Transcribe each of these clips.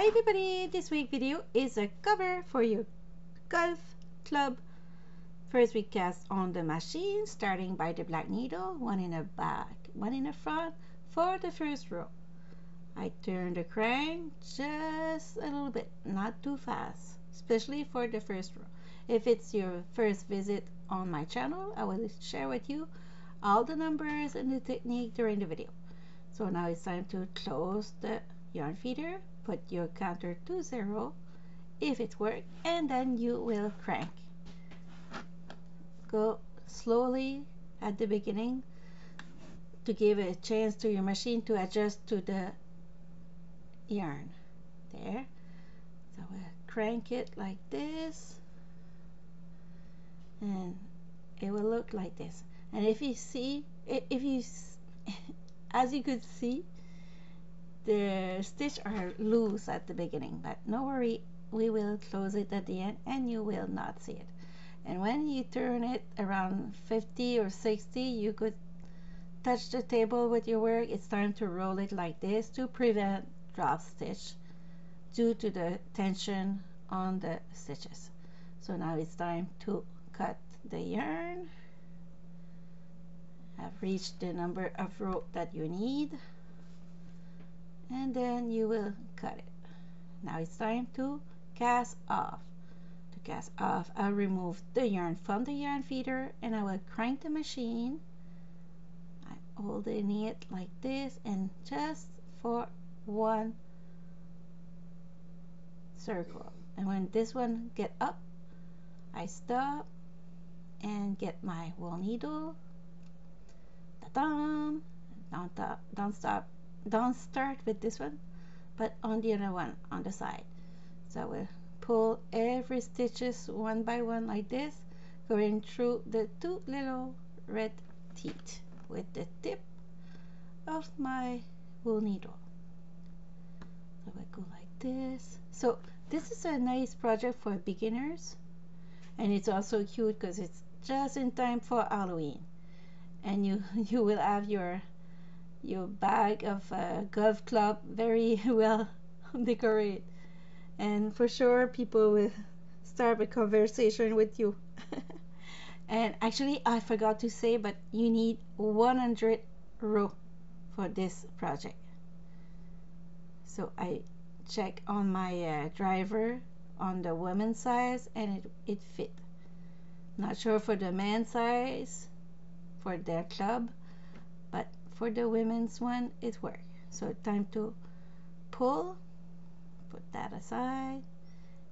Hi everybody, this week video is a cover for your golf club. First we cast on the machine, starting by the black needle, one in the back, one in the front for the first row. I turn the crank just a little bit, not too fast, especially for the first row. If it's your first visit on my channel, I will share with you all the numbers and the technique during the video. So now it's time to close the yarn feeder, put your counter to 0 if it works, and then you will crank. Go slowly at the beginning to give a chance to your machine to adjust to the yarn. There. So we'll crank it like this, and it will look like this. And if you see, as you could see, the stitch are loose at the beginning, but no worry, we will close it at the end and you will not see it. And when you turn it around 50 or 60, you could touch the table with your work. It's time to roll it like this to prevent drop stitch due to the tension on the stitches. So now it's time to cut the yarn. I've reached the number of rope that you need, and then you will cut it. Now it's time to cast off. To cast off, I'll remove the yarn from the yarn feeder and I will crank the machine. I'm holding it like this, and just for one circle. And when this one get up, I stop and get my wool needle. Ta-da! Don't start with this one, but on the other one on the side. So we'll pull every stitches one by one like this, going through the two little red teeth with the tip of my wool needle. So we go like this. So this is a nice project for beginners, and it's also cute because it's just in time for Halloween, and you will have your bag of golf club very well decorated, and for sure people will start a conversation with you. And actually I forgot to say, but you need 100 row for this project. So I check on my driver on the women's size, and it fit. Not sure for the men's size for their club, but for the women's one it worked. So time to pull, put that aside,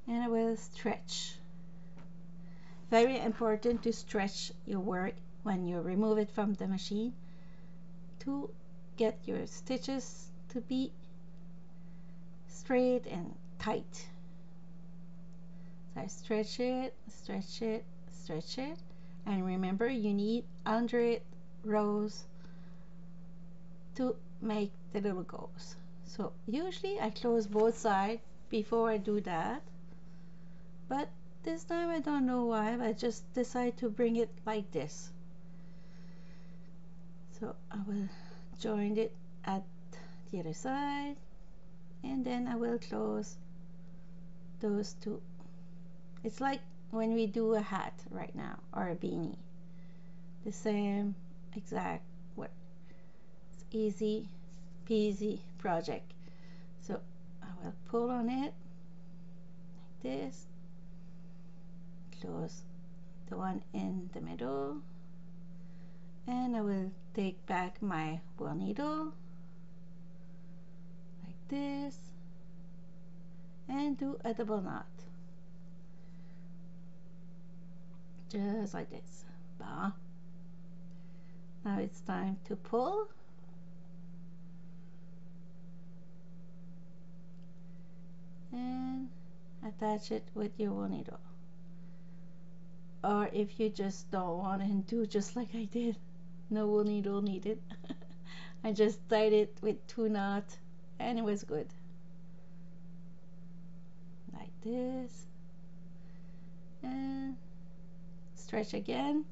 and I will stretch. Very important to stretch your work when you remove it from the machine to get your stitches to be straight and tight. So I stretch it, stretch it, stretch it, and remember you need 100 rows to make the little goals. So usually I close both sides before I do that, but this time I don't know why, I just decide to bring it like this. So I will join it at the other side, and then I will close those two. It's like when we do a hat right now, or a beanie, the same exact way. It's easy peasy project. So I will pull on it like this, close the one in the middle, and I will take back my wool needle like this and do a double knot just like this. Bah. Now it's time to pull, and attach it with your wool needle. Or if you just don't want to do just like I did, no wool needle needed, I just tied it with 2 knots and it was good. Like this, and stretch again,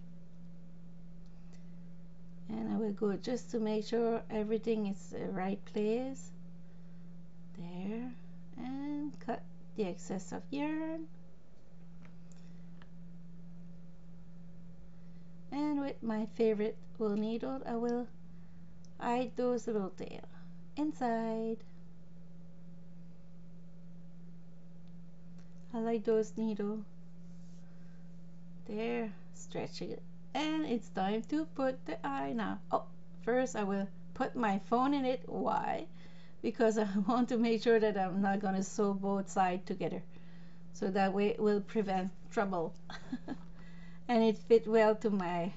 and I will go just to make sure everything is the right place there, and the excess of yarn. And with my favorite wool needle, I will hide those little tail inside. I like those needle. There, stretching it. And it's time to put the eye now. Oh, first I will put my phone in it. Why? Because I want to make sure that I'm not going to sew both sides together. So that way it will prevent trouble. And it fit well to my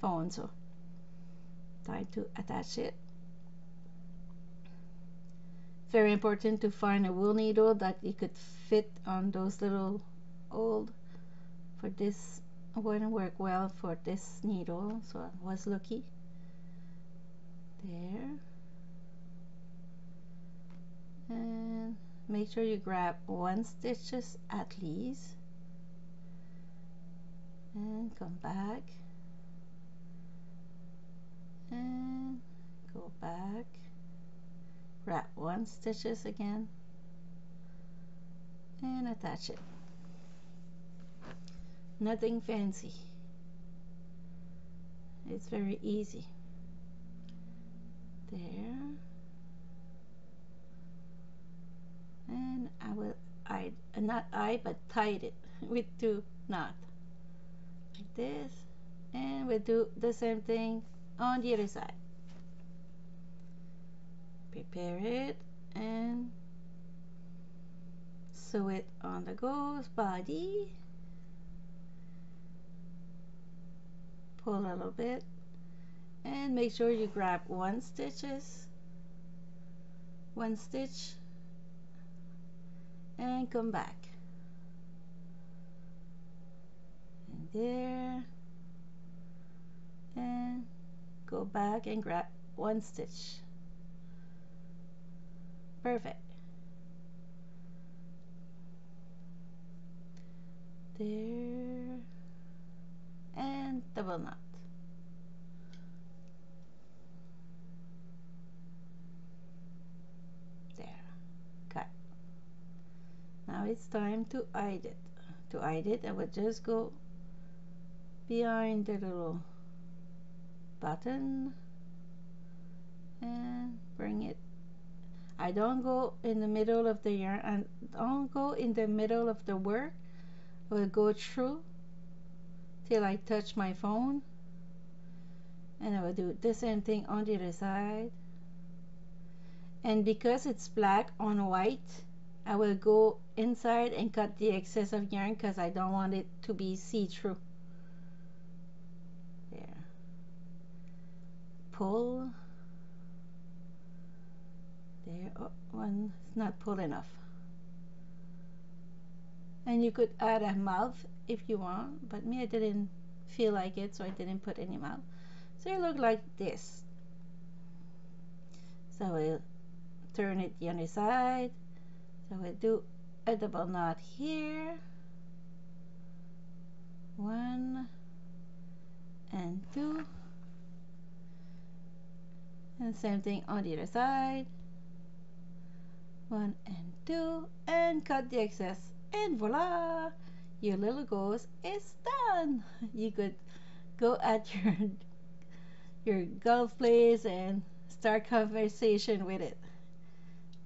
phone, so time to attach it. Very important to find a wool needle that you could fit on those little old. For this wouldn't work well for this needle, so I was lucky. There. And make sure you grab 1 stitches at least. And come back. And go back. Grab 1 stitches again. And attach it. Nothing fancy. It's very easy. There. And I will but tied it with 2 knots. Like this. And we'll do the same thing on the other side. Prepare it and sew it on the ghost body. Pull a little bit and make sure you grab 1 stitch and come back. And there. And go back and grab 1 stitch. Perfect. There. And double knot. There. Cut. Now it's time to hide it. To hide it, I would just go behind the little button and bring it. I don't go in the middle of the yarn and don't go in the middle of the work. I will go through till I touch my phone, and I will do the same thing on the other side. And because it's black on white, I will go inside and cut the excess of yarn because I don't want it to be see-through. There. Pull. There. Oh, one is not pulled enough. And you could add a mouth if you want, but me, I didn't feel like it, so I didn't put any mouth. So it look like this. So we'll turn it the other side. So we'll do a double knot here. 1 and 2. And same thing on the other side. 1 and 2. And cut the excess. And voila! Your little ghost is done. You could go at your golf place and start conversation with it.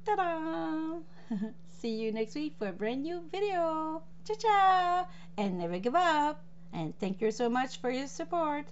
Ta-da! See you next week for a brand new video. Ciao, ciao! And never give up. And thank you so much for your support.